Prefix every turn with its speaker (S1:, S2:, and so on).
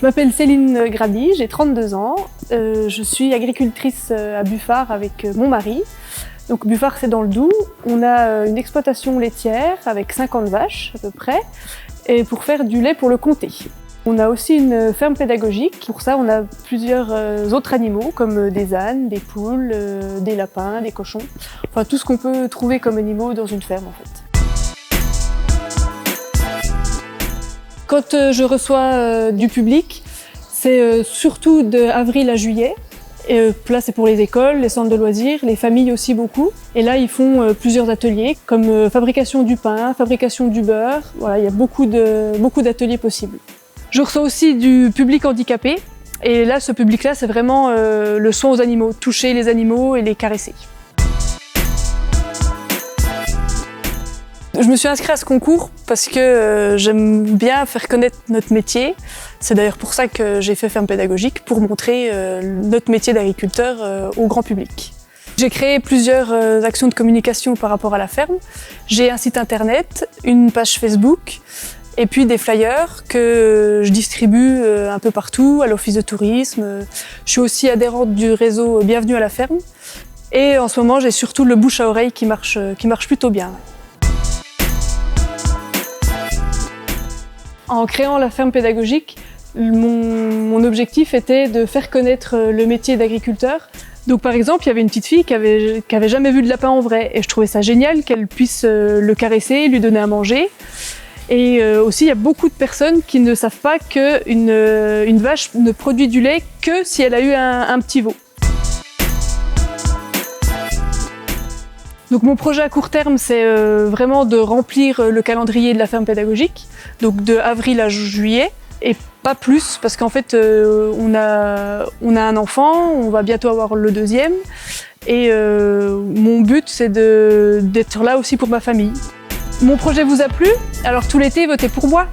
S1: Je m'appelle Céline Graby, j'ai 32 ans. Je suis agricultrice à Buffard avec mon mari. Donc Buffard, c'est dans le Doubs. On a une exploitation laitière avec 50 vaches à peu près, et pour faire du lait pour le comté. On a aussi une ferme pédagogique. Pour ça, on a plusieurs autres animaux comme des ânes, des poules, des lapins, des cochons. Enfin, tout ce qu'on peut trouver comme animaux dans une ferme en fait. Quand je reçois du public, c'est surtout d'avril à juillet. Et là, c'est pour les écoles, les centres de loisirs, les familles aussi beaucoup. Et là, ils font plusieurs ateliers, comme fabrication du pain, fabrication du beurre. Voilà, il y a beaucoup d'ateliers possibles. Je reçois aussi du public handicapé. Et là, ce public-là, c'est vraiment le soin aux animaux, toucher les animaux et les caresser. Je me suis inscrite à ce concours parce que j'aime bien faire connaître notre métier. C'est d'ailleurs pour ça que j'ai fait ferme pédagogique, pour montrer notre métier d'agriculteur au grand public. J'ai créé plusieurs actions de communication par rapport à la ferme. J'ai un site internet, une page Facebook et puis des flyers que je distribue un peu partout, à l'office de tourisme. Je suis aussi adhérente du réseau Bienvenue à la ferme. Et en ce moment, j'ai surtout le bouche à oreille qui marche plutôt bien. En créant la ferme pédagogique, mon objectif était de faire connaître le métier d'agriculteur. Donc par exemple, il y avait une petite fille qui avait jamais vu de lapin en vrai, et je trouvais ça génial qu'elle puisse le caresser, lui donner à manger. Et aussi, il y a beaucoup de personnes qui ne savent pas qu'une vache ne produit du lait que si elle a eu un petit veau. Donc mon projet à court terme, c'est vraiment de remplir le calendrier de la ferme pédagogique, donc de avril à juillet, et pas plus, parce qu'en fait on a un enfant, on va bientôt avoir le deuxième, et mon but c'est d'être là aussi pour ma famille. Mon projet vous a plu? Alors tout l'été, votez pour moi!